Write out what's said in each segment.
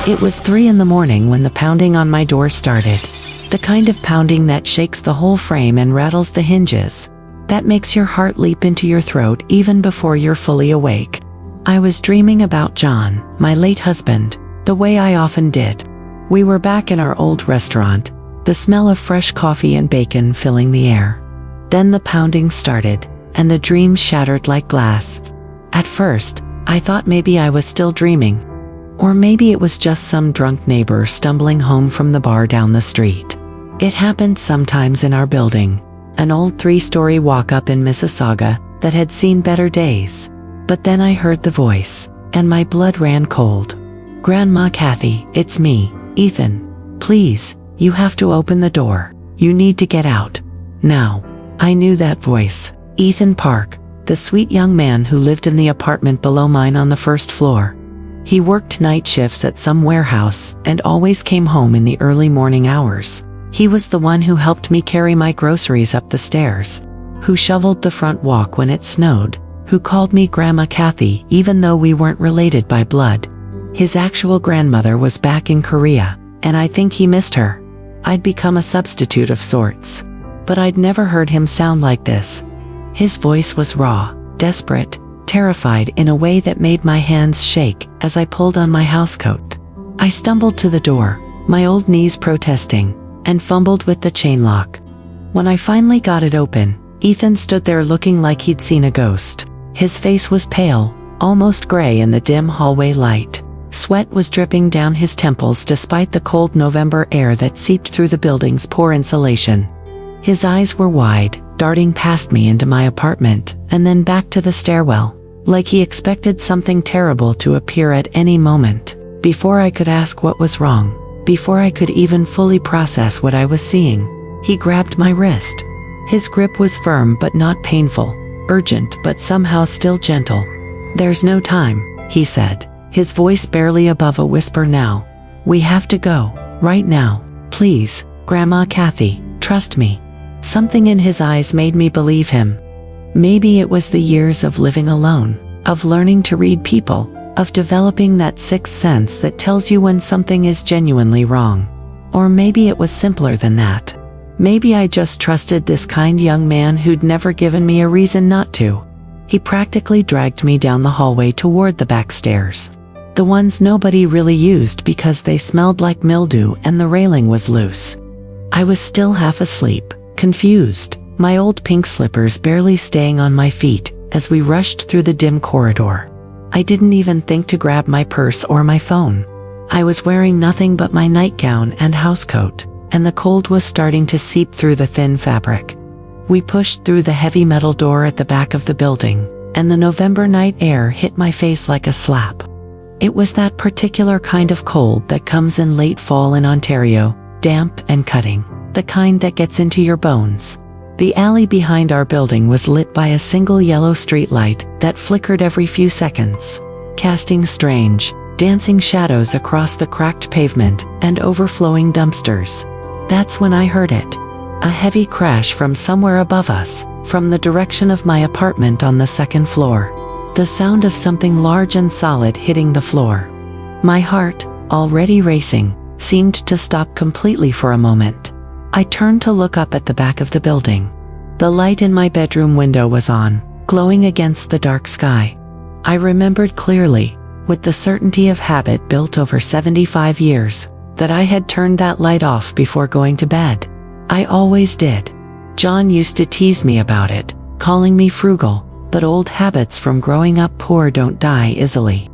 It was 3 in the morning when the pounding on my door started. The kind of pounding that shakes the whole frame and rattles the hinges. That makes your heart leap into your throat even before you're fully awake. I was dreaming about John, my late husband, the way I often did. We were back in our old restaurant, the smell of fresh coffee and bacon filling the air. Then the pounding started, and the dream shattered like glass. At first, I thought maybe I was still dreaming. Or maybe it was just some drunk neighbor stumbling home from the bar down the street. It happened sometimes in our building, an old 3-story walk-up in Mississauga that had seen better days. But then I heard the voice, and my blood ran cold. "Grandma Hattie, it's me, Ethan. Please, you have to open the door. You need to get out. Now." I knew that voice. Ethan Park, the sweet young man who lived in the apartment below mine on the first floor. He worked night shifts at some warehouse and always came home in the early morning hours. He was the one who helped me carry my groceries up the stairs, who shoveled the front walk when it snowed, who called me Grandma Hattie even though we weren't related by blood. His actual grandmother was back in Korea, and I think he missed her. I'd become a substitute of sorts. But I'd never heard him sound like this. His voice was raw, desperate, terrified in a way that made my hands shake as I pulled on my housecoat. I stumbled to the door, my old knees protesting, and fumbled with the chain lock. When I finally got it open, Ethan stood there looking like he'd seen a ghost. His face was pale, almost gray in the dim hallway light. Sweat was dripping down his temples despite the cold November air that seeped through the building's poor insulation. His eyes were wide, darting past me into my apartment, and then back to the stairwell, like he expected something terrible to appear at any moment. Before I could ask what was wrong, before I could even fully process what I was seeing, he grabbed my wrist. His grip was firm but not painful, urgent but somehow still gentle. "There's no time," he said, his voice barely above a whisper now. "We have to go, right now. Please, Grandma Hattie, trust me." Something in his eyes made me believe him. Maybe it was the years of living alone, of learning to read people, of developing that sixth sense that tells you when something is genuinely wrong. Or maybe it was simpler than that. Maybe I just trusted this kind young man who'd never given me a reason not to. He practically dragged me down the hallway toward the back stairs. The ones nobody really used because they smelled like mildew and the railing was loose. I was still half asleep, confused, my old pink slippers barely staying on my feet as we rushed through the dim corridor. I didn't even think to grab my purse or my phone. I was wearing nothing but my nightgown and housecoat, and the cold was starting to seep through the thin fabric. We pushed through the heavy metal door at the back of the building, and the November night air hit my face like a slap. It was that particular kind of cold that comes in late fall in Ontario, damp and cutting, the kind that gets into your bones. The alley behind our building was lit by a single yellow streetlight that flickered every few seconds, casting strange, dancing shadows across the cracked pavement and overflowing dumpsters. That's when I heard it. A heavy crash from somewhere above us, from the direction of my apartment on the second floor. The sound of something large and solid hitting the floor. My heart, already racing, seemed to stop completely for a moment. I turned to look up at the back of the building. The light in my bedroom window was on, glowing against the dark sky. I remembered clearly, with the certainty of habit built over 75 years, that I had turned that light off before going to bed. I always did. John used to tease me about it, calling me frugal, but old habits from growing up poor don't die easily.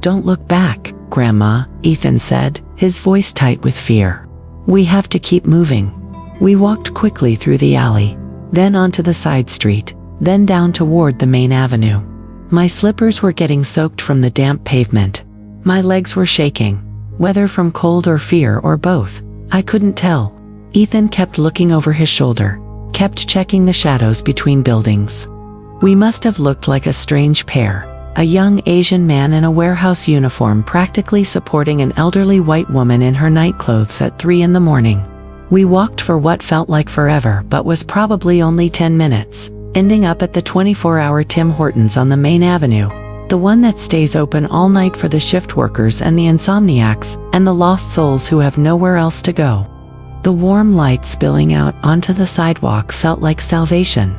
"Don't look back, Grandma," Ethan said, his voice tight with fear. "We have to keep moving." We walked quickly through the alley, then onto the side street, then down toward the main avenue. My slippers were getting soaked from the damp pavement. My legs were shaking, whether from cold or fear or both, I couldn't tell. Ethan kept looking over his shoulder, kept checking the shadows between buildings. We must have looked like a strange pair, a young Asian man in a warehouse uniform practically supporting an elderly white woman in her nightclothes at 3 in the morning. We walked for what felt like forever but was probably only 10 minutes, ending up at the 24-hour Tim Hortons on the main avenue. The one that stays open all night for the shift workers and the insomniacs and the lost souls who have nowhere else to go. The warm light spilling out onto the sidewalk felt like salvation.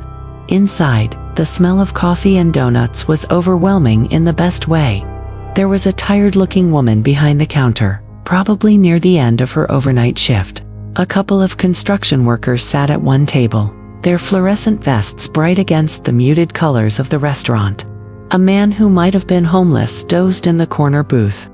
Inside, the smell of coffee and donuts was overwhelming in the best way. There was a tired-looking woman behind the counter, probably near the end of her overnight shift. A couple of construction workers sat at one table, their fluorescent vests bright against the muted colors of the restaurant. A man who might have been homeless dozed in the corner booth.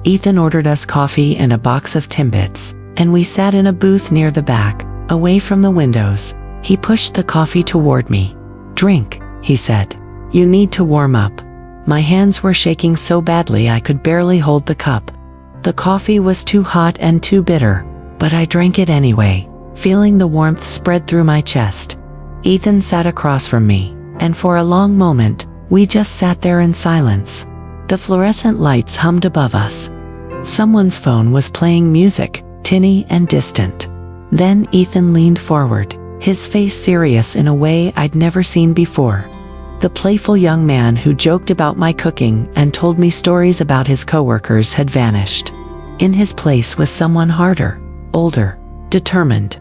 Ethan ordered us coffee and a box of Timbits, and we sat in a booth near the back, away from the windows. He pushed the coffee toward me. "Drink," he said. "You need to warm up." My hands were shaking so badly I could barely hold the cup. The coffee was too hot and too bitter, but I drank it anyway, feeling the warmth spread through my chest. Ethan sat across from me, and for a long moment, we just sat there in silence. The fluorescent lights hummed above us. Someone's phone was playing music, tinny and distant. Then Ethan leaned forward, his face serious in a way I'd never seen before. The playful young man who joked about my cooking and told me stories about his coworkers had vanished. In his place was someone harder, older, determined.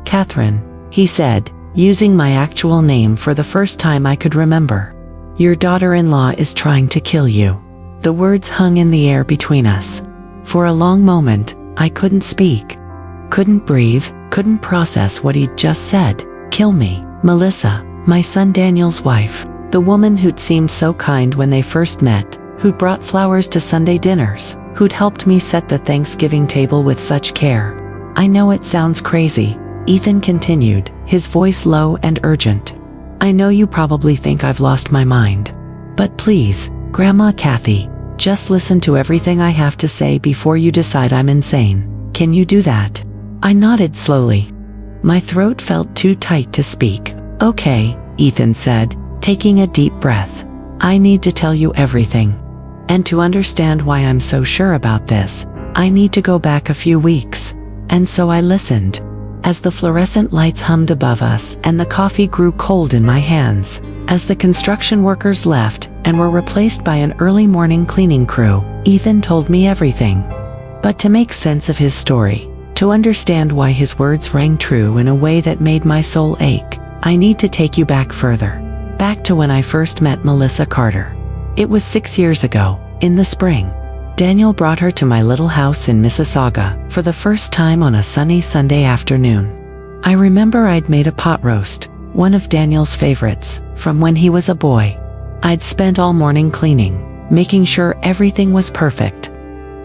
"Catherine," he said, using my actual name for the first time I could remember. "Your daughter-in-law is trying to kill you." The words hung in the air between us. For a long moment, I couldn't speak. Couldn't breathe, couldn't process what he'd just said. "Kill me." Melissa, my son Daniel's wife, the woman who'd seemed so kind when they first met, who'd brought flowers to Sunday dinners, who'd helped me set the Thanksgiving table with such care. "I know it sounds crazy," Ethan continued, his voice low and urgent. "I know you probably think I've lost my mind. But please, Grandma Kathy, just listen to everything I have to say before you decide I'm insane. Can you do that?" I nodded slowly. My throat felt too tight to speak. "Okay," Ethan said, taking a deep breath. "I need to tell you everything. And to understand why I'm so sure about this, I need to go back a few weeks." And so I listened. As the fluorescent lights hummed above us and the coffee grew cold in my hands, as the construction workers left and were replaced by an early morning cleaning crew, Ethan told me everything. But to make sense of his story, to understand why his words rang true in a way that made my soul ache, I need to take you back further. Back to when I first met Melissa Carter. It was 6 years ago, in the spring. Daniel brought her to my little house in Mississauga for the first time on a sunny Sunday afternoon. I remember I'd made a pot roast, one of Daniel's favorites, from when he was a boy. I'd spent all morning cleaning, making sure everything was perfect.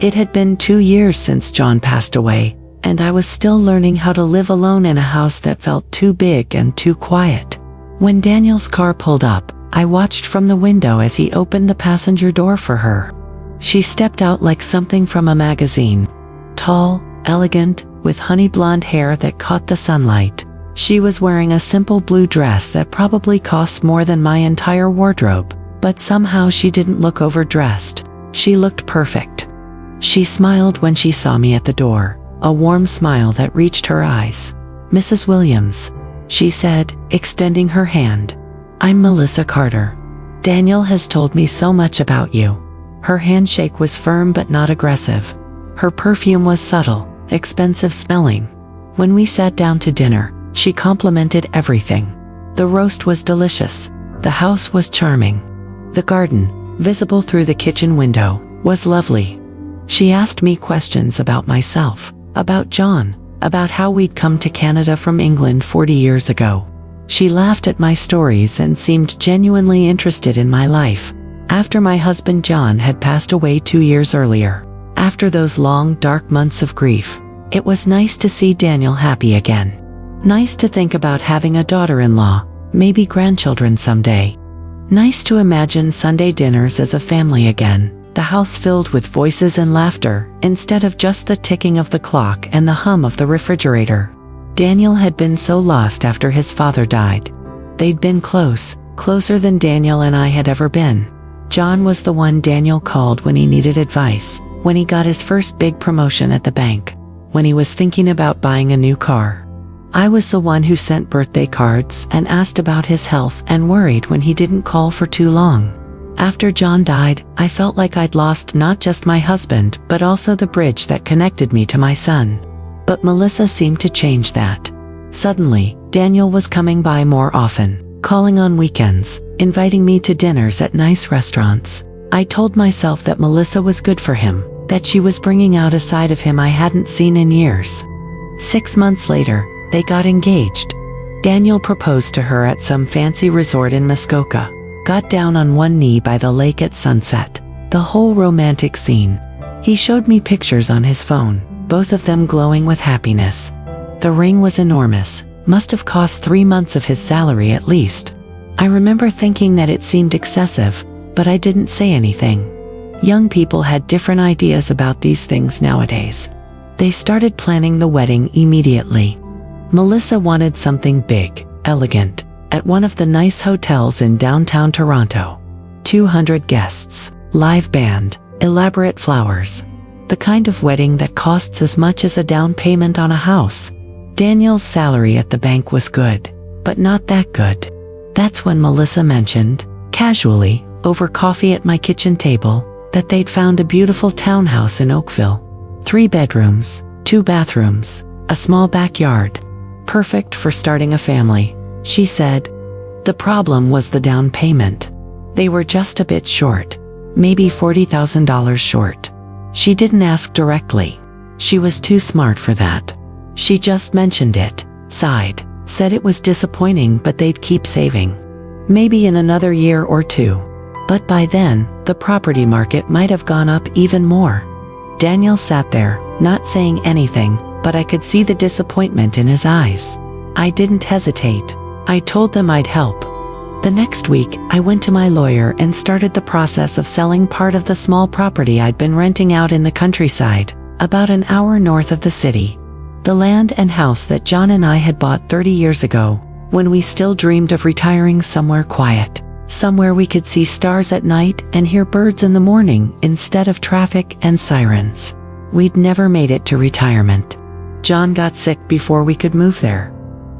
It had been 2 years since John passed away, and I was still learning how to live alone in a house that felt too big and too quiet. When Daniel's car pulled up, I watched from the window as he opened the passenger door for her. She stepped out like something from a magazine. Tall, elegant, with honey blonde hair that caught the sunlight. She was wearing a simple blue dress that probably cost more than my entire wardrobe, but somehow she didn't look overdressed. She looked perfect. She smiled when she saw me at the door, a warm smile that reached her eyes. "Mrs. Williams," she said, extending her hand. "I'm Melissa Carter. Daniel has told me so much about you." Her handshake was firm but not aggressive. Her perfume was subtle, expensive smelling. When we sat down to dinner, she complimented everything. The roast was delicious. The house was charming. The garden, visible through the kitchen window, was lovely. She asked me questions about myself, about John, about how we'd come to Canada from England 40 years ago. She laughed at my stories and seemed genuinely interested in my life. After my husband John had passed away 2 years earlier, after those long, dark months of grief, it was nice to see Daniel happy again. Nice to think about having a daughter-in-law, maybe grandchildren someday. Nice to imagine Sunday dinners as a family again, the house filled with voices and laughter, instead of just the ticking of the clock and the hum of the refrigerator. Daniel had been so lost after his father died. They'd been close, closer than Daniel and I had ever been. John was the one Daniel called when he needed advice, when he got his first big promotion at the bank, when he was thinking about buying a new car. I was the one who sent birthday cards and asked about his health and worried when he didn't call for too long. After John died, I felt like I'd lost not just my husband, but also the bridge that connected me to my son. But Melissa seemed to change that. Suddenly, Daniel was coming by more often, calling on weekends, inviting me to dinners at nice restaurants. I told myself that Melissa was good for him, that she was bringing out a side of him I hadn't seen in years. 6 months later, they got engaged. Daniel proposed to her at some fancy resort in Muskoka, got down on one knee by the lake at sunset. The whole romantic scene. He showed me pictures on his phone, both of them glowing with happiness. The ring was enormous, must have cost 3 months of his salary at least. I remember thinking that it seemed excessive, but I didn't say anything. Young people had different ideas about these things nowadays. They started planning the wedding immediately. Melissa wanted something big, elegant, at one of the nice hotels in downtown Toronto. 200 guests, live band, elaborate flowers. The kind of wedding that costs as much as a down payment on a house. Daniel's salary at the bank was good, but not that good. That's when Melissa mentioned, casually, over coffee at my kitchen table, that they'd found a beautiful townhouse in Oakville. 3 bedrooms, 2 bathrooms, a small backyard. Perfect for starting a family, she said. The problem was the down payment. They were just a bit short, maybe $40,000 short. She didn't ask directly. She was too smart for that. She just mentioned it, sighed, said it was disappointing but they'd keep saving. Maybe in another year or 2. But by then, the property market might have gone up even more. Daniel sat there, not saying anything, but I could see the disappointment in his eyes. I didn't hesitate. I told them I'd help. The next week, I went to my lawyer and started the process of selling part of the small property I'd been renting out in the countryside, about an hour north of the city. The land and house that John and I had bought 30 years ago, when we still dreamed of retiring somewhere quiet, somewhere we could see stars at night and hear birds in the morning instead of traffic and sirens. We'd never made it to retirement. John got sick before we could move there.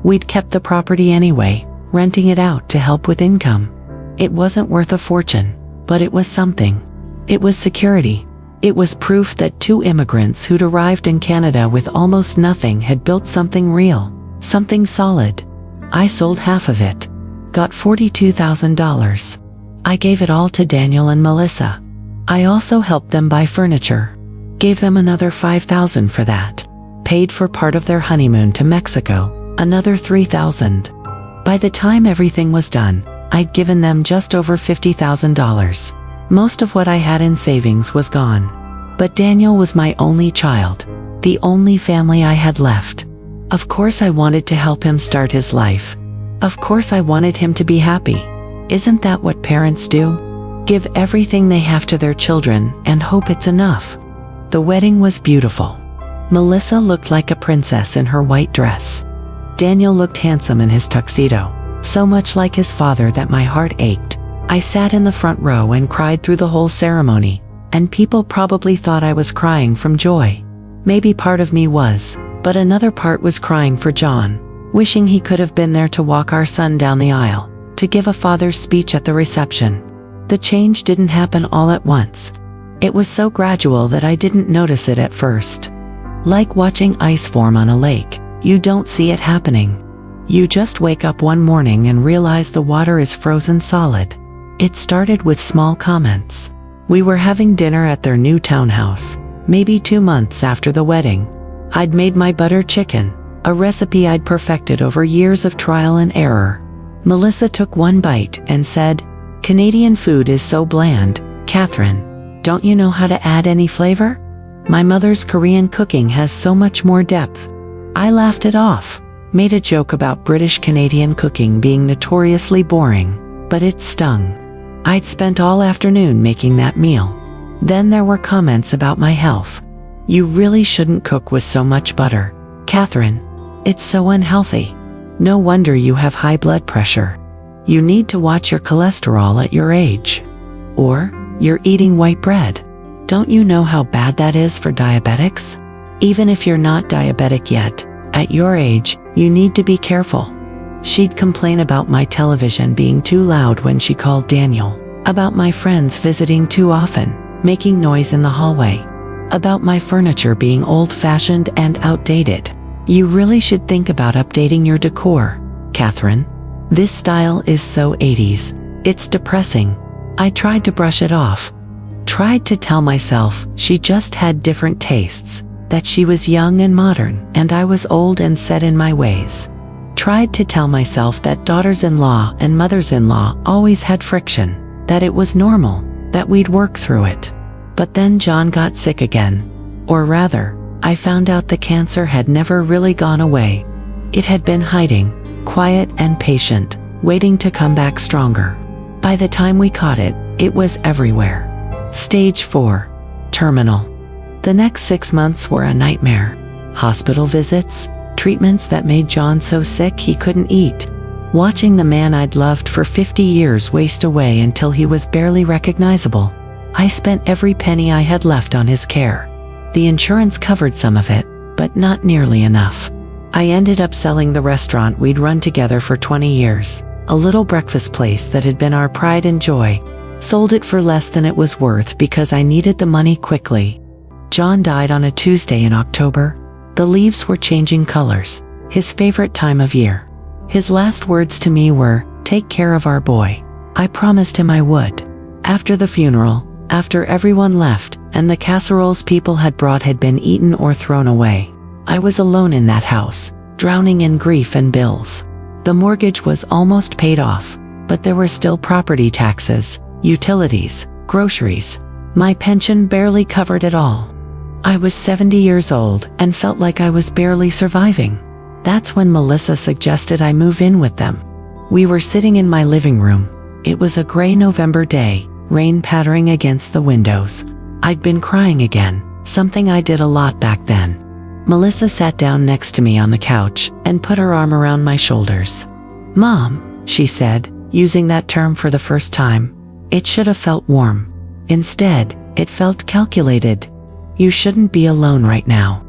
We'd kept the property anyway, renting it out to help with income. It wasn't worth a fortune, but it was something. It was security. It was proof that 2 immigrants who'd arrived in Canada with almost nothing had built something real, something solid. I sold half of it. Got $42,000. I gave it all to Daniel and Melissa. I also helped them buy furniture. Gave them another $5,000 for that. Paid for part of their honeymoon to Mexico, another $3,000. By the time everything was done, I'd given them just over $50,000. Most of what I had in savings was gone. But Daniel was my only child, the only family I had left. Of course I wanted to help him start his life. Of course I wanted him to be happy. Isn't that what parents do? Give everything they have to their children and hope it's enough. The wedding was beautiful. Melissa looked like a princess in her white dress. Daniel looked handsome in his tuxedo, so much like his father that my heart ached. I sat in the front row and cried through the whole ceremony, and people probably thought I was crying from joy. Maybe part of me was, but another part was crying for John, wishing he could have been there to walk our son down the aisle, to give a father's speech at the reception. The change didn't happen all at once. It was so gradual that I didn't notice it at first. Like watching ice form on a lake, you don't see it happening. You just wake up one morning and realize the water is frozen solid. It started with small comments. We were having dinner at their new townhouse, maybe 2 months after the wedding. I'd made my butter chicken, a recipe I'd perfected over years of trial and error. Melissa took one bite and said, "Canadian food is so bland, Catherine. Don't you know how to add any flavor? My mother's Korean cooking has so much more depth." I laughed it off, made a joke about British Canadian cooking being notoriously boring, but it stung. I'd spent all afternoon making that meal. Then there were comments about my health. "You really shouldn't cook with so much butter, Catherine. It's so unhealthy. No wonder you have high blood pressure. You need to watch your cholesterol at your age. Or, you're eating white bread. Don't you know how bad that is for diabetics? Even if you're not diabetic yet, at your age, you need to be careful." She'd complain about my television being too loud when she called Daniel. About my friends visiting too often, making noise in the hallway. About my furniture being old-fashioned and outdated. You really should think about updating your decor, Catherine. This style is so 80s. It's depressing. I tried to brush it off. Tried to tell myself she just had different tastes, that she was young and modern, and I was old and set in my ways. Tried to tell myself that daughters-in-law and mothers-in-law always had friction, that it was normal, that we'd work through it. But then John got sick again. Or rather, I found out the cancer had never really gone away. It had been hiding, quiet and patient, waiting to come back stronger. By the time we caught it, it was everywhere. Stage 4. Terminal. The next 6 months were a nightmare. Hospital visits, treatments that made John so sick he couldn't eat. Watching the man I'd loved for 50 years waste away until he was barely recognizable. I spent every penny I had left on his care. The insurance covered some of it, but not nearly enough. I ended up selling the restaurant we'd run together for 20 years, a little breakfast place that had been our pride and joy. Sold it for less than it was worth because I needed the money quickly. John died on a Tuesday in October. The leaves were changing colors, his favorite time of year. His last words to me were, "Take care of our boy." I promised him I would. After the funeral, after everyone left, and the casseroles people had brought had been eaten or thrown away, I was alone in that house, drowning in grief and bills. The mortgage was almost paid off, but there were still property taxes, utilities, groceries. My pension barely covered it all. I was 70 years old and felt like I was barely surviving. That's when Melissa suggested I move in with them. We were sitting in my living room. It was a gray November day, rain pattering against the windows. I'd been crying again, something I did a lot back then. Melissa sat down next to me on the couch and put her arm around my shoulders. "Mom," she said, using that term for the first time. It should have felt warm. Instead, it felt calculated. "You shouldn't be alone right now.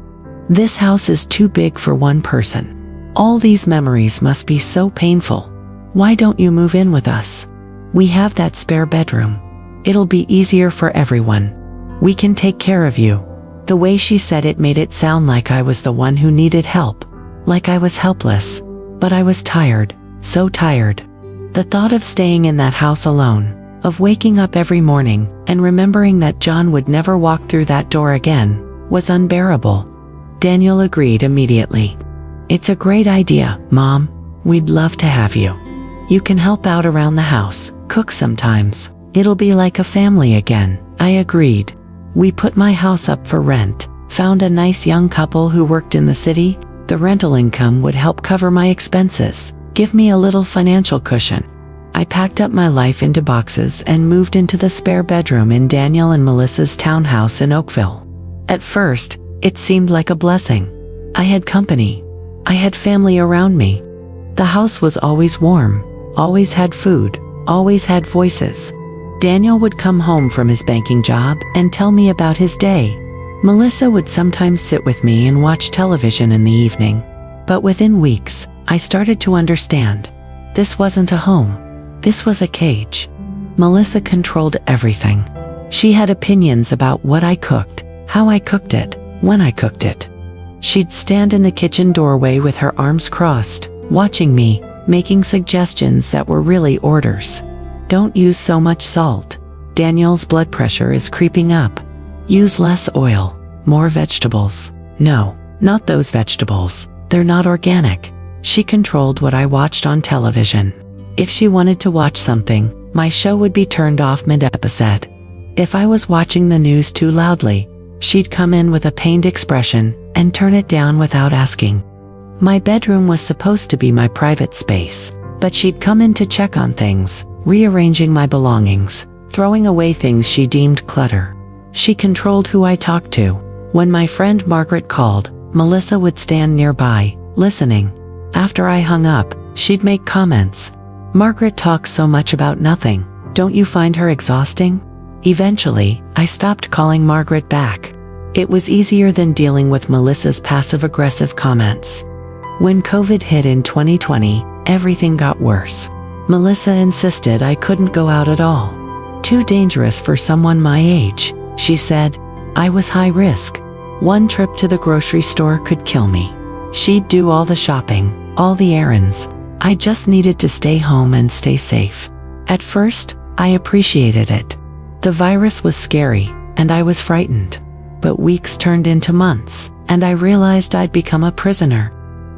This house is too big for one person. All these memories must be so painful. Why don't you move in with us? We have that spare bedroom. It'll be easier for everyone. We can take care of you." The way she said it made it sound like I was the one who needed help, like I was helpless. But I was tired, so tired. The thought of staying in that house alone, of waking up every morning and remembering that John would never walk through that door again, was unbearable. Daniel agreed immediately. "It's a great idea, Mom. We'd love to have you. You can help out around the house, cook sometimes. It'll be like a family again." I agreed. We put my house up for rent, found a nice young couple who worked in the city. The rental income would help cover my expenses, give me a little financial cushion. I packed up my life into boxes and moved into the spare bedroom in Daniel and Melissa's townhouse in Oakville. At first, it seemed like a blessing. I had company. I had family around me. The house was always warm, always had food, always had voices. Daniel would come home from his banking job and tell me about his day. Melissa would sometimes sit with me and watch television in the evening. But within weeks, I started to understand. This wasn't a home. This was a cage. Melissa controlled everything. She had opinions about what I cooked, how I cooked it, when I cooked it. She'd stand in the kitchen doorway with her arms crossed, watching me, making suggestions that were really orders. "Don't use so much salt. Daniel's blood pressure is creeping up. Use less oil, more vegetables. No, not those vegetables. They're not organic." She controlled what I watched on television. If she wanted to watch something, my show would be turned off mid-episode. If I was watching the news too loudly, she'd come in with a pained expression and turn it down without asking. My bedroom was supposed to be my private space, but she'd come in to check on things, rearranging my belongings, throwing away things she deemed clutter. She controlled who I talked to. When my friend Margaret called, Melissa would stand nearby, listening. After I hung up, she'd make comments. "Margaret talks so much about nothing. Don't you find her exhausting?" Eventually, I stopped calling Margaret back. It was easier than dealing with Melissa's passive-aggressive comments. When COVID hit in 2020, everything got worse. Melissa insisted I couldn't go out at all. too dangerous for someone my age," she said. I was high risk. One trip to the grocery store could kill me. She'd do all the shopping, all the errands. I just needed to stay home and stay safe. At first, I appreciated it. The virus was scary, and I was frightened. But weeks turned into months, and I realized I'd become a prisoner.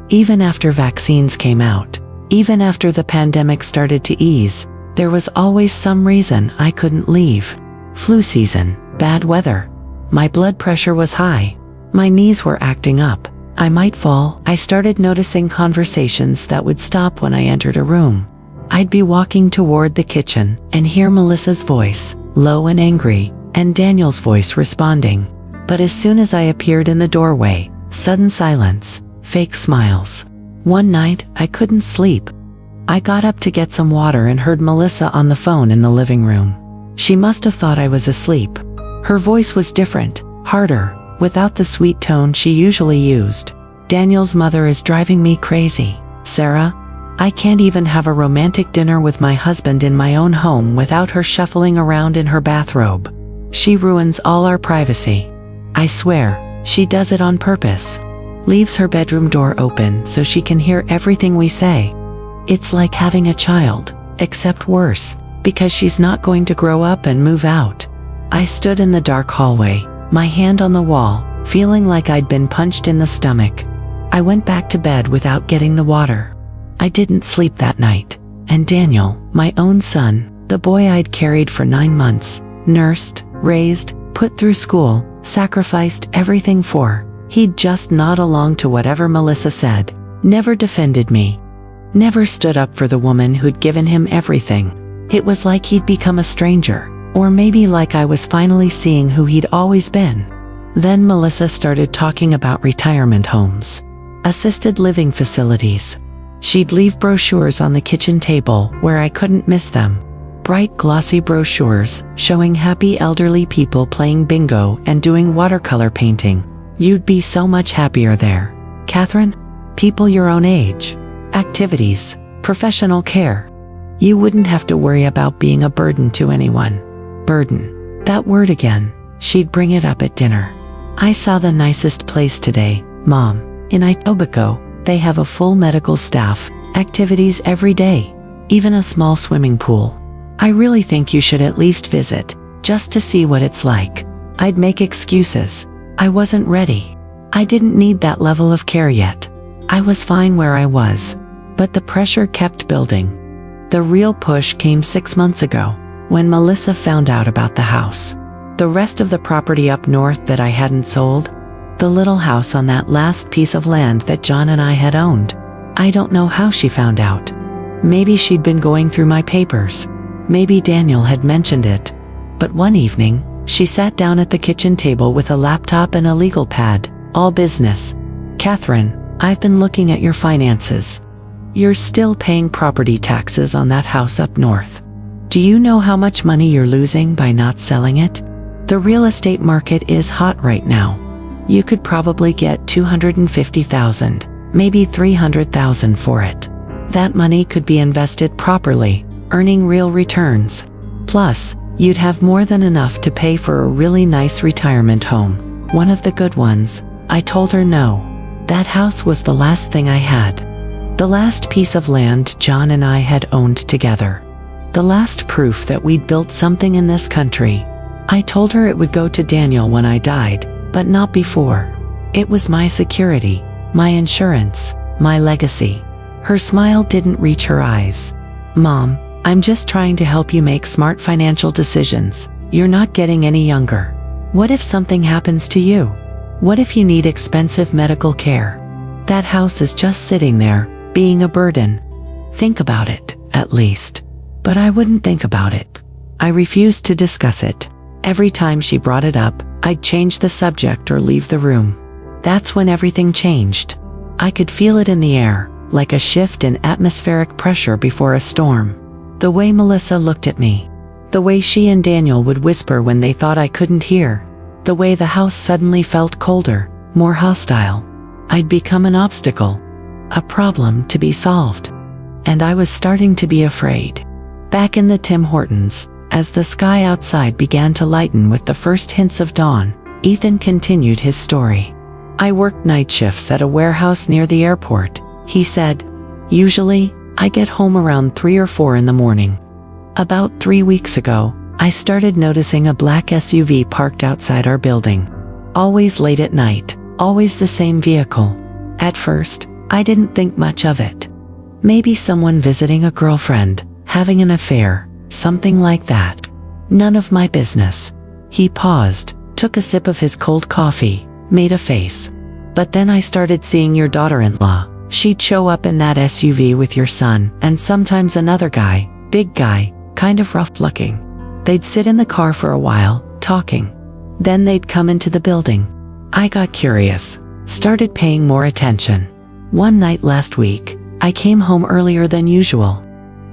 Even after vaccines came out, even after the pandemic started to ease, there was always some reason I couldn't leave. Flu season, bad weather. My blood pressure was high. My knees were acting up. I might fall. I started noticing conversations that would stop when I entered a room. I'd be walking toward the kitchen and hear Melissa's voice, low and angry, and Daniel's voice responding. But as soon as I appeared in the doorway, sudden silence, fake smiles. One night, I couldn't sleep. I got up to get some water and heard Melissa on the phone in the living room. She must have thought I was asleep. Her voice was different, harder, without the sweet tone she usually used. "Daniel's mother is driving me crazy, Sarah. I can't even have a romantic dinner with my husband in my own home without her shuffling around in her bathrobe. She ruins all our privacy. I swear, she does it on purpose. Leaves her bedroom door open so she can hear everything we say. It's like having a child, except worse, because she's not going to grow up and move out." I stood in the dark hallway, my hand on the wall, feeling like I'd been punched in the stomach. I went back to bed without getting the water. I didn't sleep that night, and Daniel, my own son, the boy I'd carried for 9 months, nursed, raised, put through school, sacrificed everything for, he'd just nod along to whatever Melissa said, never defended me, never stood up for the woman who'd given him everything. It was like he'd become a stranger, or maybe like I was finally seeing who he'd always been. Then Melissa started talking about retirement homes, assisted living facilities. She'd leave brochures on the kitchen table where I couldn't miss them. Bright glossy brochures showing happy elderly people playing bingo and doing watercolor painting. "You'd be so much happier there, Catherine. People your own age. Activities, professional care. You wouldn't have to worry about being a burden to anyone." Burden. That word again. She'd bring it up at dinner. "I saw the nicest place today, Mom. In Etobicoke, they have a full medical staff, activities every day, even a small swimming pool. I really think you should at least visit, just to see what it's like." I'd make excuses. I wasn't ready. I didn't need that level of care yet. I was fine where I was. But the pressure kept building. The real push came 6 months ago, when Melissa found out about the house. The rest of the property up north that I hadn't sold. The little house on that last piece of land that John and I had owned. I don't know how she found out. Maybe she'd been going through my papers. Maybe Daniel had mentioned it. But one evening, she sat down at the kitchen table with a laptop and a legal pad, all business. "Catherine, I've been looking at your finances. You're still paying property taxes on that house up north. Do you know how much money you're losing by not selling it? The real estate market is hot right now. You could probably get $250,000, maybe $300,000 for it. That money could be invested properly, earning real returns. Plus, you'd have more than enough to pay for a really nice retirement home, one of the good ones." I told her no. That house was the last thing I had. The last piece of land John and I had owned together. The last proof that we'd built something in this country. I told her it would go to Daniel when I died, but not before. It was my security, my insurance, my legacy. Her smile didn't reach her eyes. "Mom, I'm just trying to help you make smart financial decisions. You're not getting any younger. What if something happens to you? What if you need expensive medical care? That house is just sitting there, being a burden. Think about it, at least." But I wouldn't think about it. I refused to discuss it. Every time she brought it up, I'd change the subject or leave the room. That's when everything changed. I could feel it in the air, like a shift in atmospheric pressure before a storm. The way Melissa looked at me. The way she and Daniel would whisper when they thought I couldn't hear. The way the house suddenly felt colder, more hostile. I'd become an obstacle. A problem to be solved. And I was starting to be afraid. Back in the Tim Hortons, As the sky outside began to lighten with the first hints of dawn, Ethan continued his story. I worked night shifts at a warehouse near the airport, he said. Usually, I get home around 3 or 4 in the morning. About 3 weeks ago, I started noticing a black SUV parked outside our building. Always late at night, always the same vehicle. At first, I didn't think much of it. Maybe someone visiting a girlfriend, having an affair, something like that. None of my business. He paused, took a sip of his cold coffee, made a face. But then I started seeing your daughter-in-law. She'd show up in that SUV with your son, and sometimes another guy, big guy, kind of rough-looking. They'd sit in the car for a while, talking. Then they'd come into the building. I got curious, started paying more attention. One night last week, I came home earlier than usual.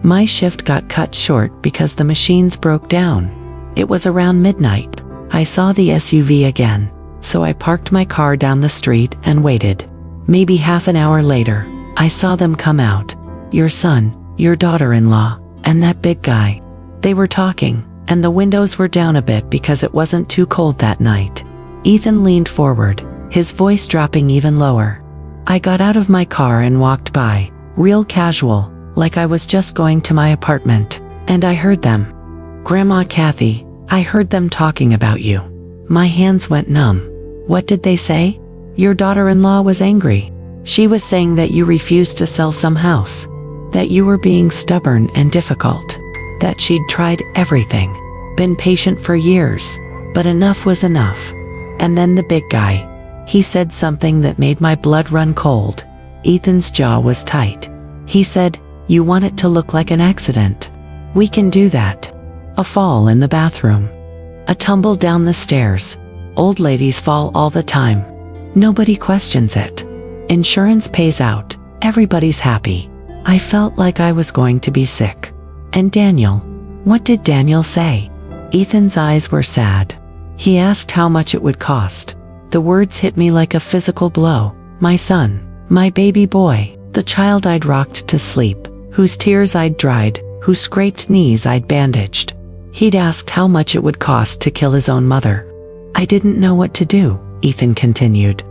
My shift got cut short because the machines broke down. It was around midnight. I saw the SUV again, so I parked my car down the street and waited. Maybe half an hour later, I saw them come out. Your son, your daughter-in-law, and that big guy. They were talking, and the windows were down a bit because it wasn't too cold that night. Ethan leaned forward, his voice dropping even lower. I got out of my car and walked by, real casual, like I was just going to my apartment, and I heard them. Grandma Hattie, I heard them talking about you. My hands went numb. What did they say? Your daughter-in-law was angry. She was saying that you refused to sell some house, that you were being stubborn and difficult, that she'd tried everything, been patient for years, but enough was enough. And then the big guy. He said something that made my blood run cold. Ethan's jaw was tight. He said, "You want it to look like an accident. We can do that. A fall in the bathroom. A tumble down the stairs. Old ladies fall all the time. Nobody questions it. Insurance pays out. Everybody's happy." I felt like I was going to be sick. And Daniel? What did Daniel say? Ethan's eyes were sad. He asked how much it would cost. The words hit me like a physical blow. My son, my baby boy, the child I'd rocked to sleep, whose tears I'd dried, whose scraped knees I'd bandaged. He'd asked how much it would cost to kill his own mother. I didn't know what to do, Ethan continued.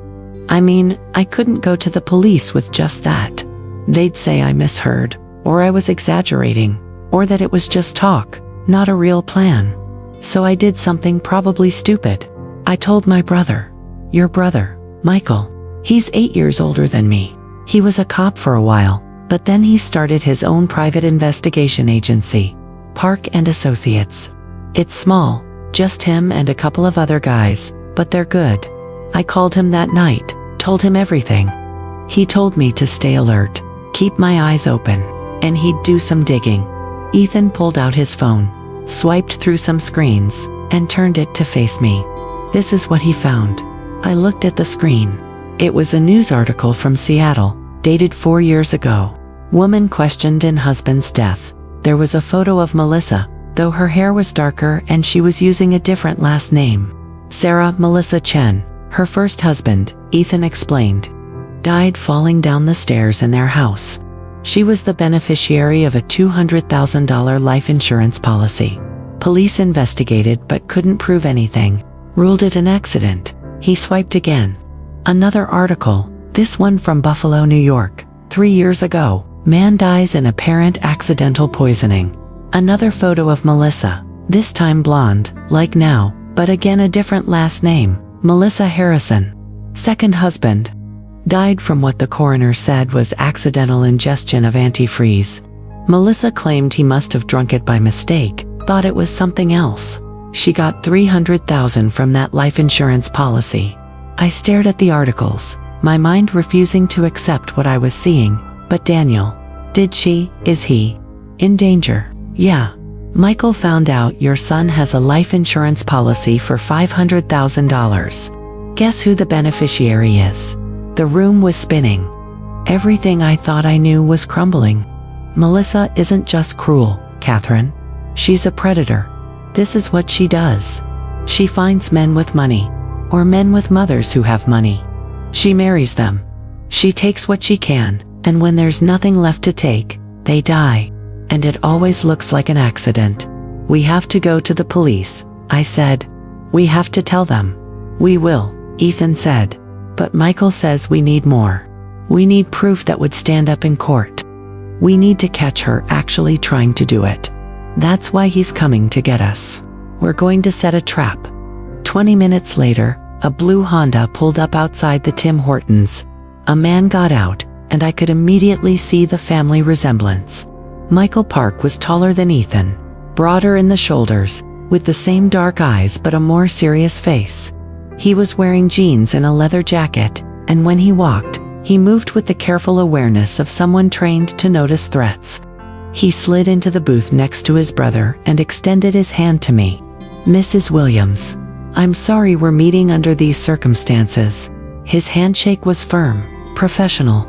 I mean, I couldn't go to the police with just that. They'd say I misheard, or I was exaggerating, or that it was just talk, not a real plan. So I did something probably stupid. I told my brother. Your brother, Michael. He's 8 years older than me. He was a cop for a while, but then he started his own private investigation agency, Park and Associates. It's small, just him and a couple of other guys, but they're good. I called him that night, told him everything. He told me to stay alert, keep my eyes open, and he'd do some digging. Ethan pulled out his phone, swiped through some screens, and turned it to face me. This is what he found. I looked at the screen. It was a news article from Seattle, dated 4 years ago. Woman questioned in husband's death. There was a photo of Melissa, though her hair was darker and she was using a different last name. Sarah Melissa Chen, her first husband, Ethan explained, died falling down the stairs in their house. She was the beneficiary of a $200,000 life insurance policy. Police investigated but couldn't prove anything, ruled it an accident. He swiped again. Another article, this one from Buffalo, New York. 3 years ago, man dies in apparent accidental poisoning. Another photo of Melissa, this time blonde, like now, but again a different last name, Melissa Harrison. Second husband. Died from what the coroner said was accidental ingestion of antifreeze. Melissa claimed he must have drunk it by mistake, thought it was something else. She got $300,000 from that life insurance policy. I stared at the articles, my mind refusing to accept what I was seeing. But Daniel, is he in danger? Yeah. Michael found out your son has a life insurance policy for $500,000. Guess who the beneficiary is? The room was spinning. Everything I thought I knew was crumbling. Melissa isn't just cruel, Catherine. She's a predator. This is what she does. She finds men with money, or men with mothers who have money. She marries them. She takes what she can, and when there's nothing left to take, they die. And it always looks like an accident. We have to go to the police, I said. We have to tell them. We will, Ethan said. But Michael says we need more. We need proof that would stand up in court. We need to catch her actually trying to do it. That's why he's coming to get us. We're going to set a trap. 20 minutes later, a blue Honda pulled up outside the Tim Hortons. A man got out, and I could immediately see the family resemblance. Michael Park was taller than Ethan, broader in the shoulders, with the same dark eyes but a more serious face. He was wearing jeans and a leather jacket, and when he walked, he moved with the careful awareness of someone trained to notice threats. He slid into the booth next to his brother and extended his hand to me. Mrs. Williams, I'm sorry we're meeting under these circumstances. His handshake was firm, professional.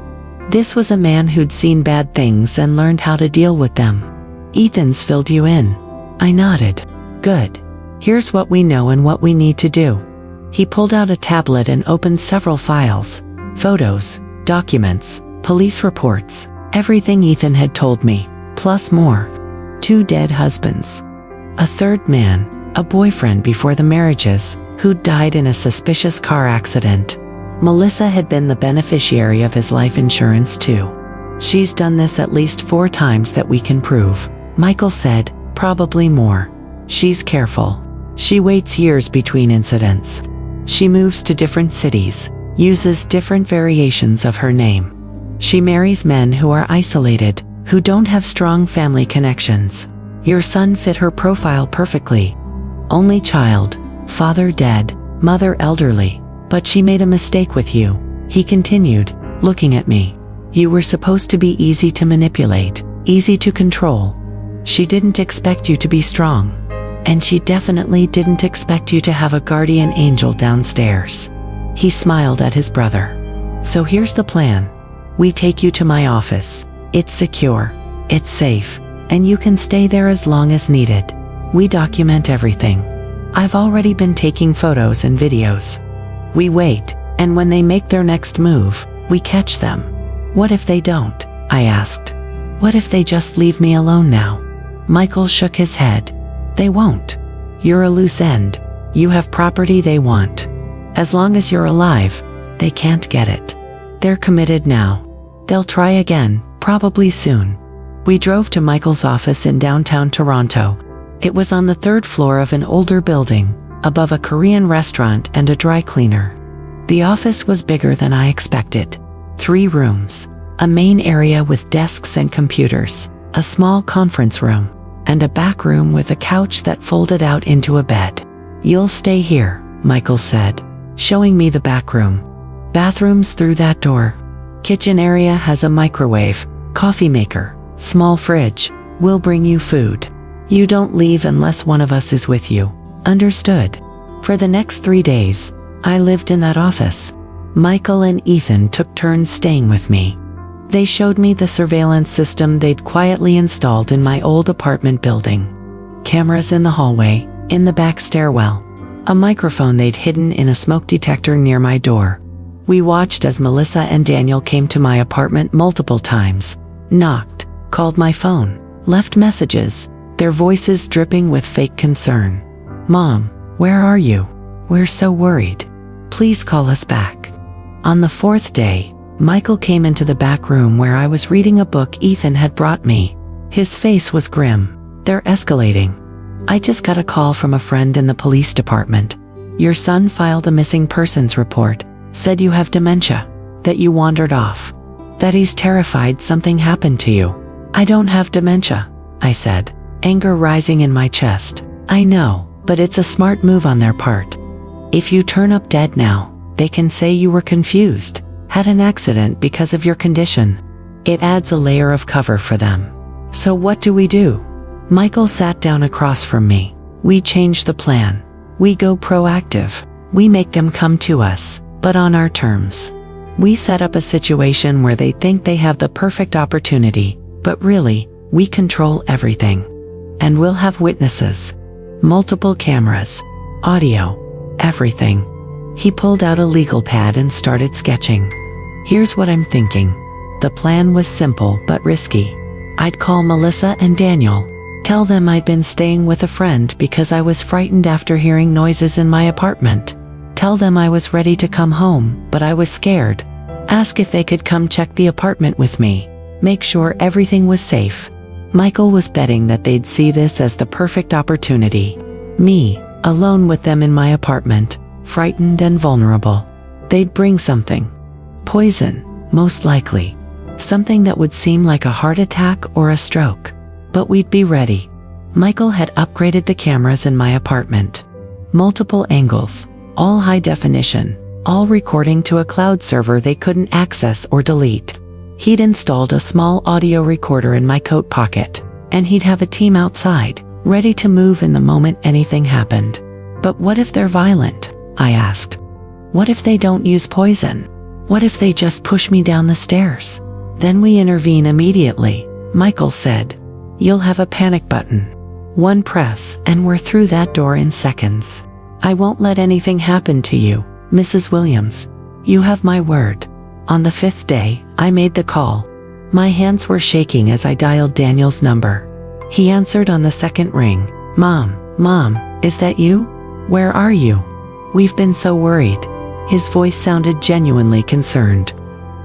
This was a man who'd seen bad things and learned how to deal with them. Ethan's filled you in. I nodded. Good. Here's what we know and what we need to do. He pulled out a tablet and opened several files. Photos, documents, police reports, everything Ethan had told me, plus more. 2 dead husbands. A third man, a boyfriend before the marriages, who'd died in a suspicious car accident. Melissa had been the beneficiary of his life insurance too. She's done this at least 4 times that we can prove, Michael said, probably more. She's careful. She waits years between incidents. She moves to different cities, uses different variations of her name. She marries men who are isolated, who don't have strong family connections. Your son fit her profile perfectly. Only child, father dead, mother elderly. But she made a mistake with you, he continued, looking at me. You were supposed to be easy to manipulate, easy to control. She didn't expect you to be strong. And she definitely didn't expect you to have a guardian angel downstairs. He smiled at his brother. So here's the plan. We take you to my office. It's secure, it's safe, and you can stay there as long as needed. We document everything. I've already been taking photos and videos. We wait, and when they make their next move, we catch them. What if they don't? I asked. What if they just leave me alone now? Michael shook his head. They won't. You're a loose end. You have property they want. As long as you're alive, they can't get it. They're committed now. They'll try again, probably soon. We drove to Michael's office in downtown Toronto. It was on the 3rd floor of an older building, above a Korean restaurant and a dry cleaner. The office was bigger than I expected. 3 rooms, a main area with desks and computers, a small conference room, and a back room with a couch that folded out into a bed. You'll stay here, Michael said, showing me the back room. Bathrooms through that door. Kitchen area has a microwave, coffee maker, small fridge. We'll bring you food. You don't leave unless one of us is with you. Understood. For the next 3 days, I lived in that office. Michael and Ethan took turns staying with me. They showed me the surveillance system they'd quietly installed in my old apartment building. Cameras in the hallway, in the back stairwell. A microphone they'd hidden in a smoke detector near my door. We watched as Melissa and Daniel came to my apartment multiple times, knocked, called my phone, left messages, their voices dripping with fake concern. Mom, where are you? We're so worried. Please call us back. On the 4th day, Michael came into the back room where I was reading a book Ethan had brought me. His face was grim. They're escalating. I just got a call from a friend in the police department. Your son filed a missing persons report, said you have dementia, that you wandered off, that he's terrified something happened to you. I don't have dementia, I said, anger rising in my chest. I know. But it's a smart move on their part. If you turn up dead now, they can say you were confused, had an accident because of your condition. It adds a layer of cover for them. So what do we do? Michael sat down across from me. We change the plan. We go proactive. We make them come to us, but on our terms. We set up a situation where they think they have the perfect opportunity, but really, we control everything. And we'll have witnesses. Multiple cameras, audio, everything. He pulled out a legal pad and started sketching. Here's what I'm thinking. The plan was simple but risky. I'd call Melissa and Daniel. Tell them I'd been staying with a friend because I was frightened after hearing noises in my apartment. Tell them I was ready to come home, but I was scared. Ask if they could come check the apartment with me. Make sure everything was safe. Michael was betting that they'd see this as the perfect opportunity. Me, alone with them in my apartment, frightened and vulnerable. They'd bring something. Poison, most likely. Something that would seem like a heart attack or a stroke. But we'd be ready. Michael had upgraded the cameras in my apartment. Multiple angles, all high definition, all recording to a cloud server they couldn't access or delete. He'd installed a small audio recorder in my coat pocket, and he'd have a team outside, ready to move in the moment anything happened. But what if they're violent? I asked. What if they don't use poison? What if they just push me down the stairs? Then we intervene immediately, Michael said. You'll have a panic button. One press, and we're through that door in seconds. I won't let anything happen to you, Mrs. Williams. You have my word. On the 5th day, I made the call. My hands were shaking as I dialed Daniel's number. He answered on the second ring. Mom, is that you? Where are you? We've been so worried. His voice sounded genuinely concerned.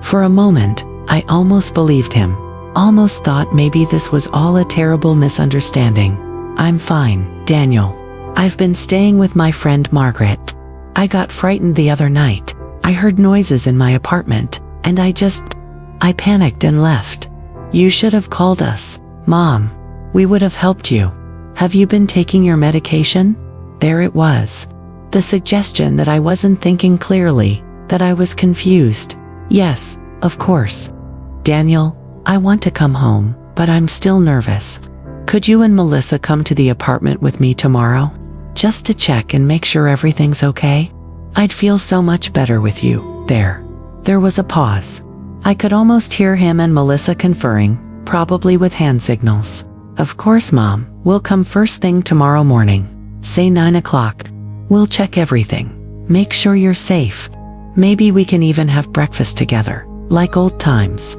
For a moment, I almost believed him. Almost thought maybe this was all a terrible misunderstanding. I'm fine, Daniel. I've been staying with my friend Margaret. I got frightened the other night. I heard noises in my apartment, and I panicked and left. You should have called us, Mom. We would have helped you. Have you been taking your medication? There it was. The suggestion that I wasn't thinking clearly, that I was confused. Yes, of course. Daniel, I want to come home, but I'm still nervous. Could you and Melissa come to the apartment with me tomorrow? Just to check and make sure everything's okay? I'd feel so much better with you, there. There was a pause. I could almost hear him and Melissa conferring, probably with hand signals. Of course, Mom, we'll come first thing tomorrow morning. Say 9 o'clock. We'll check everything. Make sure you're safe. Maybe we can even have breakfast together, like old times.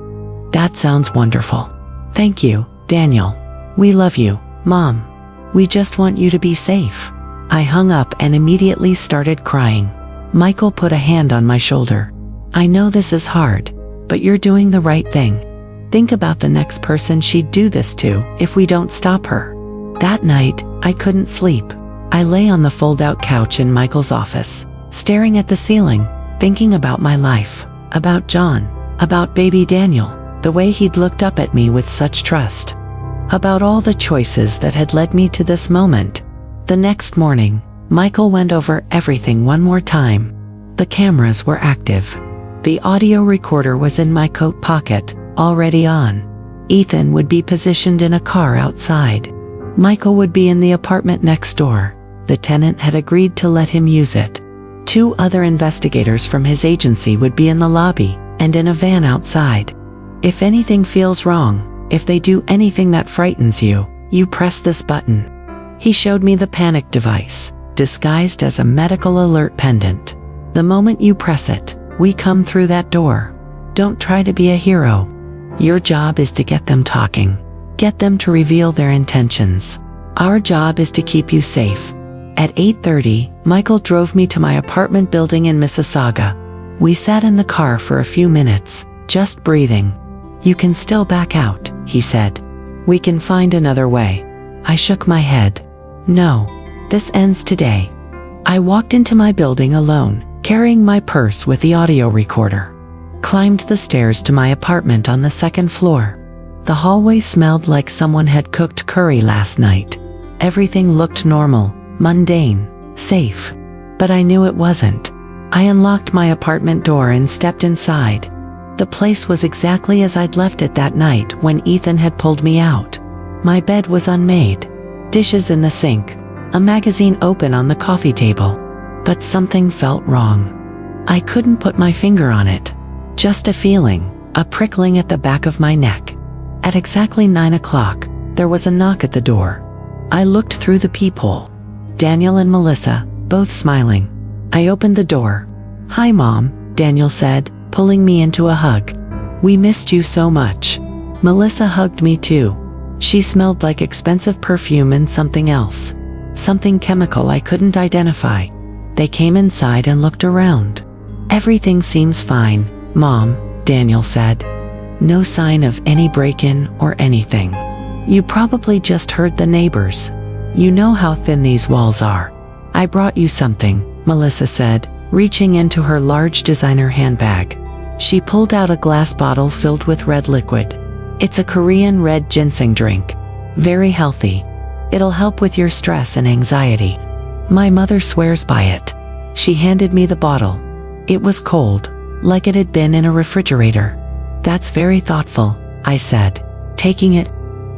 That sounds wonderful. Thank you, Daniel. We love you, Mom. We just want you to be safe. I hung up and immediately started crying. Michael put a hand on my shoulder. I know this is hard, but you're doing the right thing. Think about the next person she'd do this to if we don't stop her. That night, I couldn't sleep. I lay on the fold-out couch in Michael's office, staring at the ceiling, thinking about my life, about John, about baby Daniel, the way he'd looked up at me with such trust, about all the choices that had led me to this moment. The next morning, Michael went over everything one more time. The cameras were active. The audio recorder was in my coat pocket, already on. Ethan would be positioned in a car outside. Michael would be in the apartment next door. The tenant had agreed to let him use it. 2 other investigators from his agency would be in the lobby, and in a van outside. If anything feels wrong, if they do anything that frightens you, you press this button. He showed me the panic device, disguised as a medical alert pendant. The moment you press it, we come through that door. Don't try to be a hero. Your job is to get them talking. Get them to reveal their intentions. Our job is to keep you safe. At 8:30, Michael drove me to my apartment building in Mississauga. We sat in the car for a few minutes, just breathing. You can still back out, he said. We can find another way. I shook my head. No, this ends today. I walked into my building alone, carrying my purse with the audio recorder. Climbed the stairs to my apartment on the 2nd floor. The hallway smelled like someone had cooked curry last night. Everything looked normal, mundane, safe. But I knew it wasn't. I unlocked my apartment door and stepped inside. The place was exactly as I'd left it that night when Ethan had pulled me out. My bed was unmade. Dishes in the sink. A magazine open on the coffee table. But something felt wrong. I couldn't put my finger on it. Just a feeling, a prickling at the back of my neck. At exactly 9 o'clock, there was a knock at the door. I looked through the peephole. Daniel and Melissa, both smiling. I opened the door. Hi, Mom, Daniel said, pulling me into a hug. We missed you so much. Melissa hugged me too. She smelled like expensive perfume and something else. Something chemical I couldn't identify. They came inside and looked around. Everything seems fine, Mom, Daniel said. No sign of any break-in or anything. You probably just heard the neighbors. You know how thin these walls are. I brought you something, Melissa said, reaching into her large designer handbag. She pulled out a glass bottle filled with red liquid. It's a Korean red ginseng drink. Very healthy. It'll help with your stress and anxiety. My mother swears by it. She handed me the bottle. It was cold, like it had been in a refrigerator. That's very thoughtful, I said, taking it.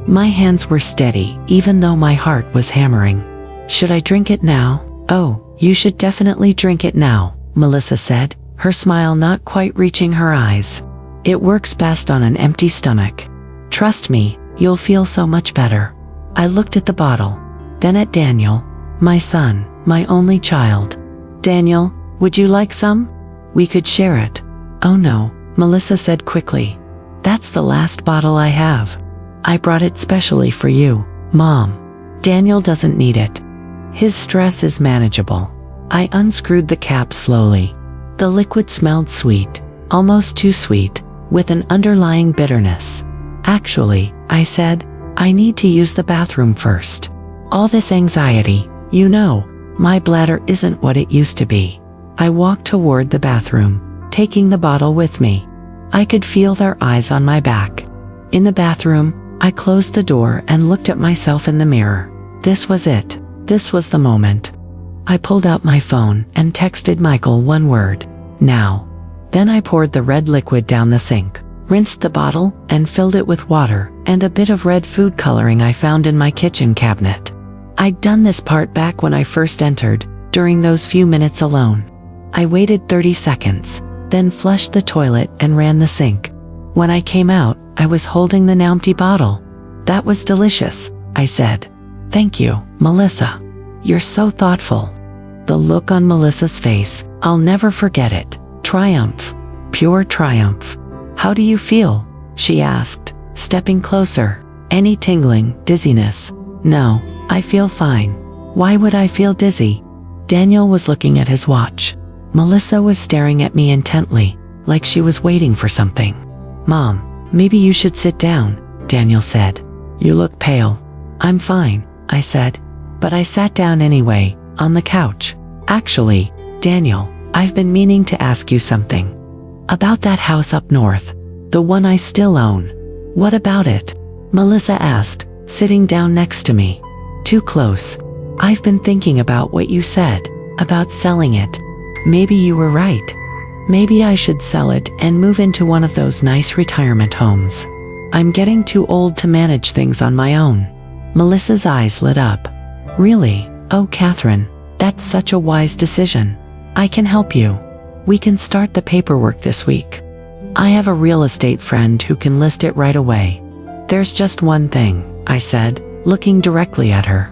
My hands were steady, even though my heart was hammering. Should I drink it now? Oh, you should definitely drink it now, Melissa said, her smile not quite reaching her eyes. It works best on an empty stomach. Trust me, you'll feel so much better. I looked at the bottle, then at Daniel, my son, my only child. Daniel, would you like some? We could share it. Oh no, Melissa said quickly. That's the last bottle I have. I brought it specially for you, Mom. Daniel doesn't need it. His stress is manageable. I unscrewed the cap slowly. The liquid smelled sweet, almost too sweet, with an underlying bitterness. Actually, I said, I need to use the bathroom first. All this anxiety, you know, my bladder isn't what it used to be. I walked toward the bathroom, taking the bottle with me. I could feel their eyes on my back. In the bathroom, I closed the door and looked at myself in the mirror. This was it. This was the moment. I pulled out my phone and texted Michael one word, now. Then I poured the red liquid down the sink, rinsed the bottle, and filled it with water and a bit of red food coloring I found in my kitchen cabinet. I'd done this part back when I first entered, during those few minutes alone. I waited 30 seconds, then flushed the toilet and ran the sink. When I came out, I was holding the now empty bottle. That was delicious, I said. Thank you, Melissa. You're so thoughtful. The look on Melissa's face, I'll never forget it. Triumph. Pure triumph. How do you feel? She asked, stepping closer. Any tingling, dizziness? No, I feel fine. Why would I feel dizzy? Daniel was looking at his watch. Melissa was staring at me intently, like she was waiting for something. Mom, maybe you should sit down, Daniel said. You look pale. I'm fine, I said. But I sat down anyway, on the couch. Actually, Daniel, I've been meaning to ask you something. About that house up north, the one I still own. What about it? Melissa asked, sitting down next to me. Too close. I've been thinking about what you said, about selling it. Maybe you were right. Maybe I should sell it and move into one of those nice retirement homes. I'm getting too old to manage things on my own. Melissa's eyes lit up. Really? Oh, Catherine, that's such a wise decision. I can help you. We can start the paperwork this week. I have a real estate friend who can list it right away. There's just one thing, I said, looking directly at her.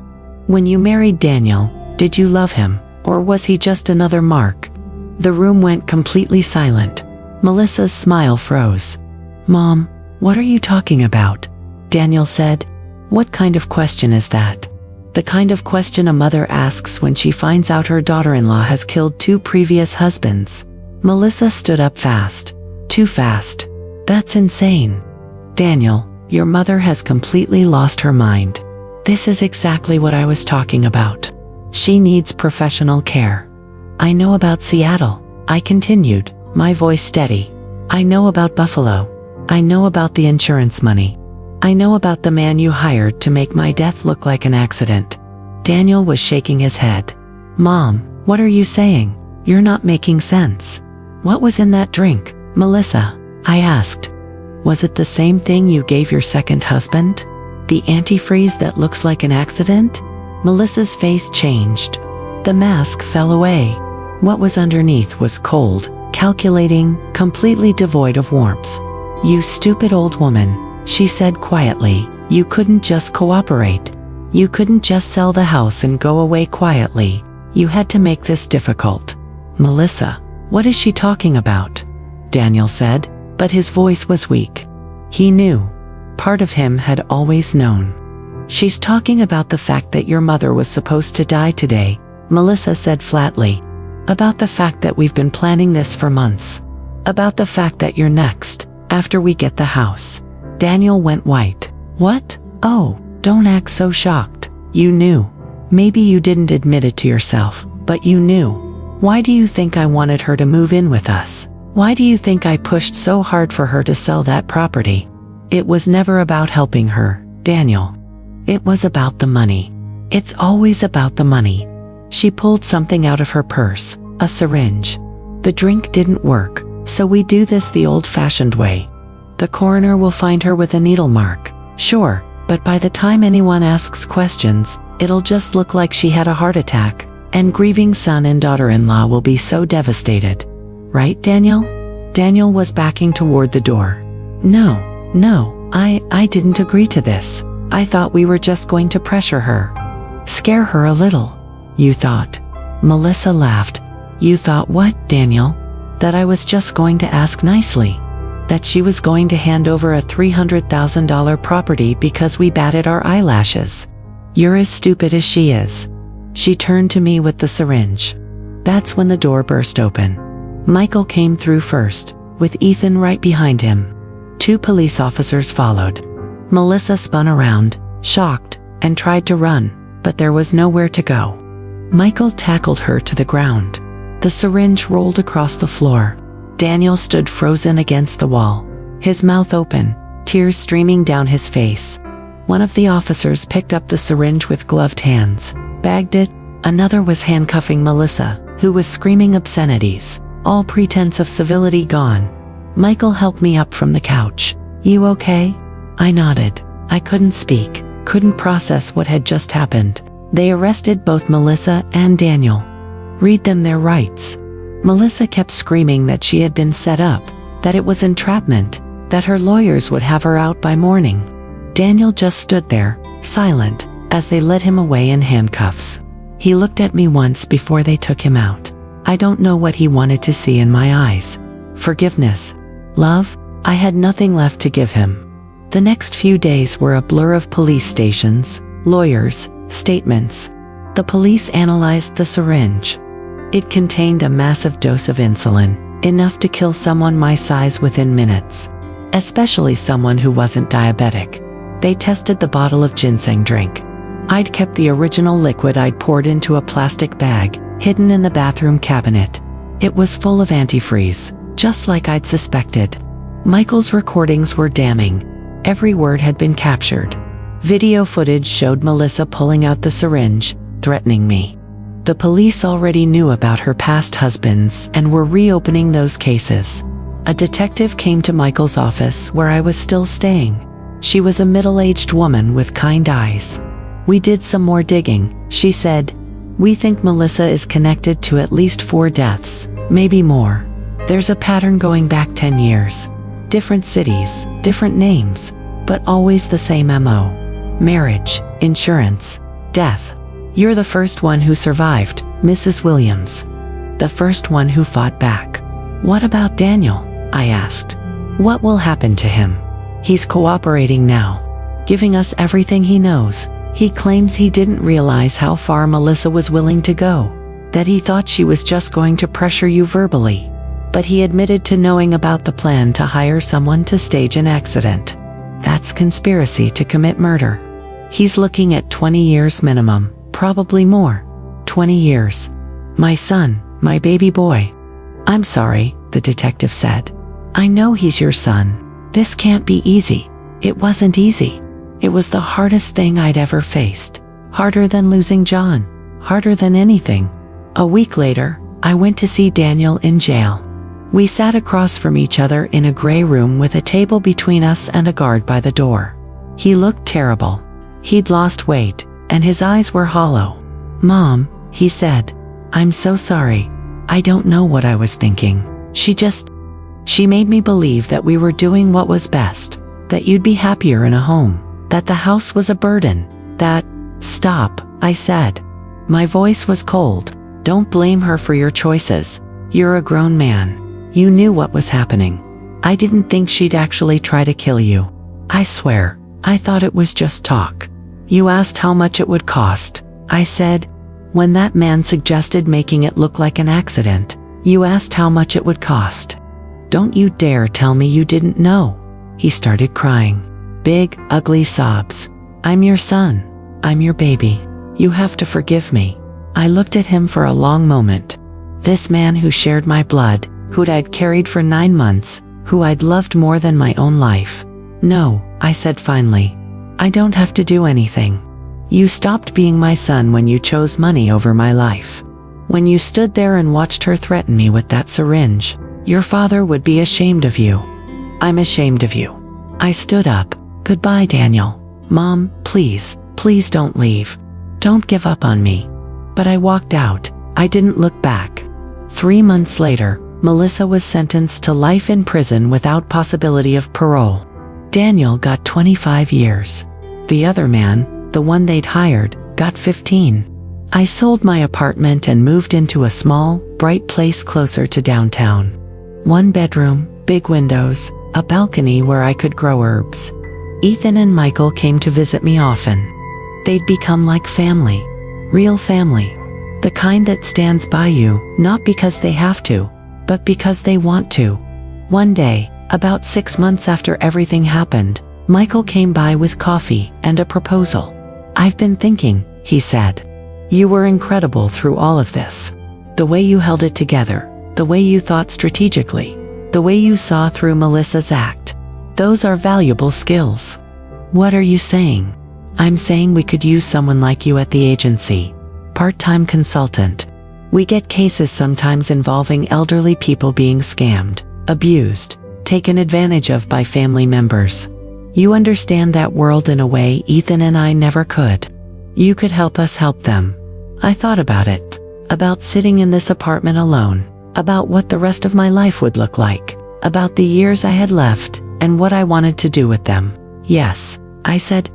When you married Daniel, did you love him, or was he just another Mark? The room went completely silent. Melissa's smile froze. Mom, what are you talking about? Daniel said. What kind of question is that? The kind of question a mother asks when she finds out her daughter-in-law has killed 2 previous husbands. Melissa stood up fast. Too fast. That's insane. Daniel, your mother has completely lost her mind. This is exactly what I was talking about. She needs professional care. I know about Seattle, I continued, my voice steady. I know about Buffalo. I know about the insurance money. I know about the man you hired to make my death look like an accident. Daniel was shaking his head. Mom, what are you saying? You're not making sense. What was in that drink, Melissa? I asked. Was it the same thing you gave your second husband? The antifreeze that looks like an accident? Melissa's face changed. The mask fell away. What was underneath was cold, calculating, completely devoid of warmth. You stupid old woman, she said quietly. You couldn't just cooperate. You couldn't just sell the house and go away quietly. You had to make this difficult. Melissa, what is she talking about? Daniel said, but his voice was weak. He knew. Part of him had always known. "She's talking about the fact that your mother was supposed to die today," Melissa said flatly. "About the fact that we've been planning this for months. About the fact that you're next, after we get the house." Daniel went white. "What? Oh, don't act so shocked. You knew. Maybe you didn't admit it to yourself, but you knew. Why do you think I wanted her to move in with us? Why do you think I pushed so hard for her to sell that property? It was never about helping her, Daniel. It was about the money. It's always about the money." She pulled something out of her purse, a syringe. "The drink didn't work, so we do this the old-fashioned way. The coroner will find her with a needle mark, sure, but by the time anyone asks questions, it'll just look like she had a heart attack, and grieving son and daughter-in-law will be so devastated. Right, Daniel?" Daniel was backing toward the door. No, I didn't agree to this. I thought we were just going to pressure her. Scare her a little. You thought." Melissa laughed. "You thought what, Daniel? That I was just going to ask nicely? That she was going to hand over a $300,000 property because we batted our eyelashes? You're as stupid as she is." She turned to me with the syringe. That's when the door burst open. Michael came through first, with Ethan right behind him. 2 police officers followed. Melissa spun around, shocked, and tried to run, but there was nowhere to go. Michael tackled her to the ground. The syringe rolled across the floor. Daniel stood frozen against the wall, his mouth open, tears streaming down his face. One of the officers picked up the syringe with gloved hands, bagged it. Another was handcuffing Melissa, who was screaming obscenities, all pretense of civility gone. Michael helped me up from the couch. "You okay?" I nodded. I couldn't speak, couldn't process what had just happened. They arrested both Melissa and Daniel. Read them their rights. Melissa kept screaming that she had been set up, that it was entrapment, that her lawyers would have her out by morning. Daniel just stood there, silent, as they led him away in handcuffs. He looked at me once before they took him out. I don't know what he wanted to see in my eyes. Forgiveness? Love? I had nothing left to give him. The next few days were a blur of police stations, lawyers, statements. The police analyzed the syringe. It contained a massive dose of insulin, enough to kill someone my size within minutes. Especially someone who wasn't diabetic. They tested the bottle of ginseng drink. I'd kept the original liquid I'd poured into a plastic bag, hidden in the bathroom cabinet. It was full of antifreeze, just like I'd suspected. Michael's recordings were damning. Every word had been captured. Video footage showed Melissa pulling out the syringe, threatening me. The police already knew about her past husbands and were reopening those cases. A detective came to Michael's office where I was still staying. She was a middle-aged woman with kind eyes. "We did some more digging," she said. "We think Melissa is connected to at least 4 deaths, maybe more. There's a pattern going back 10 years. Different cities, different names, but always the same M.o. Marriage, insurance, death. You're the first one who survived, Mrs. Williams. The first one who fought back." "What about Daniel?" I asked. "What will happen to him?" "He's cooperating now, giving us everything he knows. He claims he didn't realize how far Melissa was willing to go, that he thought she was just going to pressure you verbally. But he admitted to knowing about the plan to hire someone to stage an accident. That's conspiracy to commit murder. He's looking at 20 years minimum, probably more. 20 years. My son, my baby boy." "I'm sorry," the detective said. "I know he's your son. This can't be easy." It wasn't easy. It was the hardest thing I'd ever faced. Harder than losing John. Harder than anything. A week later, I went to see Daniel in jail. We sat across from each other in a gray room with a table between us and a guard by the door. He looked terrible. He'd lost weight, and his eyes were hollow. "Mom," he said, "I'm so sorry. I don't know what I was thinking. She made me believe that we were doing what was best, that you'd be happier in a home, that the house was a burden, that—" "Stop," I said. My voice was cold. "Don't blame her for your choices. You're a grown man. You knew what was happening. I didn't think she'd actually try to kill you. I swear, I thought it was just talk. You asked how much it would cost. I said, when that man suggested making it look like an accident, you asked how much it would cost. Don't you dare tell me you didn't know. He started crying. Big, ugly sobs. I'm your son. I'm your baby. You have to forgive me. I looked at him for a long moment. This man who shared my blood, who I'd carried for 9 months, who I'd loved more than my own life. No, I said finally. I don't have to do anything. You stopped being my son when you chose money over my life. When you stood there and watched her threaten me with that syringe, your father would be ashamed of you. I'm ashamed of you. I stood up. Goodbye, Daniel. Mom, please, please don't leave. Don't give up on me. But I walked out. I didn't look back. 3 months later, Melissa was sentenced to life in prison without possibility of parole. Daniel got 25 years. The other man, the one they'd hired, got 15. I sold my apartment and moved into a small, bright place closer to downtown. 1 bedroom, big windows, a balcony where I could grow herbs. Ethan and Michael came to visit me often. They'd become like family. Real family. The kind that stands by you, not because they have to, but because they want to. One day, about 6 months after everything happened, Michael came by with coffee and a proposal. I've been thinking, he said. You were incredible through all of this. The way you held it together, the way you thought strategically, the way you saw through Melissa's act. Those are valuable skills. What are you saying? I'm saying we could use someone like you at the agency. Part-time consultant. We get cases sometimes involving elderly people being scammed, abused, taken advantage of by family members. You understand that world in a way Ethan and I never could. You could help us help them. I thought about it. About sitting in this apartment alone. About what the rest of my life would look like. About the years I had left, and what I wanted to do with them. Yes, I said,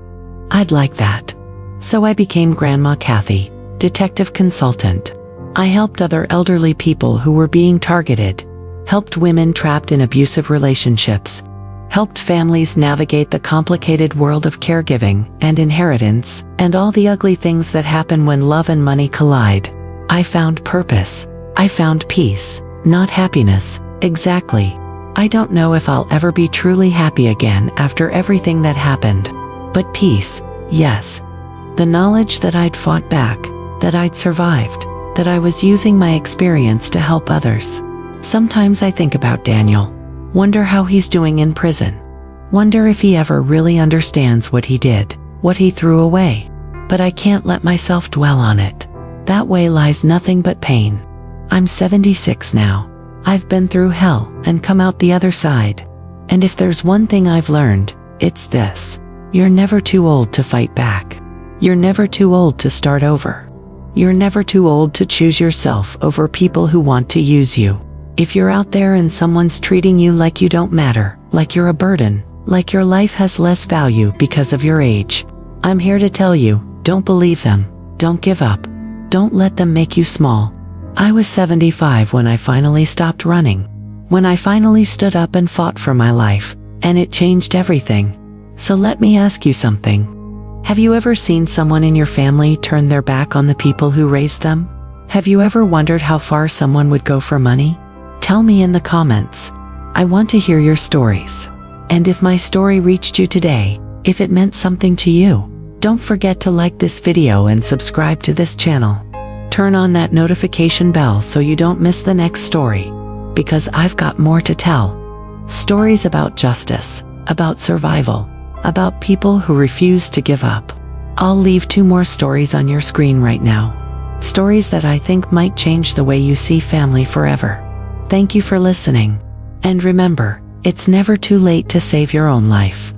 I'd like that. So I became Grandma Hattie, detective consultant. I helped other elderly people who were being targeted, helped women trapped in abusive relationships, helped families navigate the complicated world of caregiving and inheritance, and all the ugly things that happen when love and money collide. I found purpose. I found peace, not happiness, exactly. I don't know if I'll ever be truly happy again after everything that happened. But peace, yes. The knowledge that I'd fought back, that I'd survived, that I was using my experience to help others. Sometimes I think about Daniel. Wonder how he's doing in prison. Wonder if he ever really understands what he did, what he threw away. But I can't let myself dwell on it. That way lies nothing but pain. I'm 76 now. I've been through hell and come out the other side. And if there's one thing I've learned, it's this. You're never too old to fight back. You're never too old to start over. You're never too old to choose yourself over people who want to use you. If you're out there and someone's treating you like you don't matter, like you're a burden, like your life has less value because of your age, I'm here to tell you, don't believe them. Don't give up. Don't let them make you small. I was 75 when I finally stopped running. When I finally stood up and fought for my life, and it changed everything. So let me ask you something. Have you ever seen someone in your family turn their back on the people who raised them? Have you ever wondered how far someone would go for money? Tell me in the comments. I want to hear your stories. And if my story reached you today, if it meant something to you, don't forget to like this video and subscribe to this channel. Turn on that notification bell so you don't miss the next story. Because I've got more to tell. Stories about justice, about survival, about people who refuse to give up. I'll leave 2 more stories on your screen right now. Stories that I think might change the way you see family forever. Thank you for listening. And remember, it's never too late to save your own life.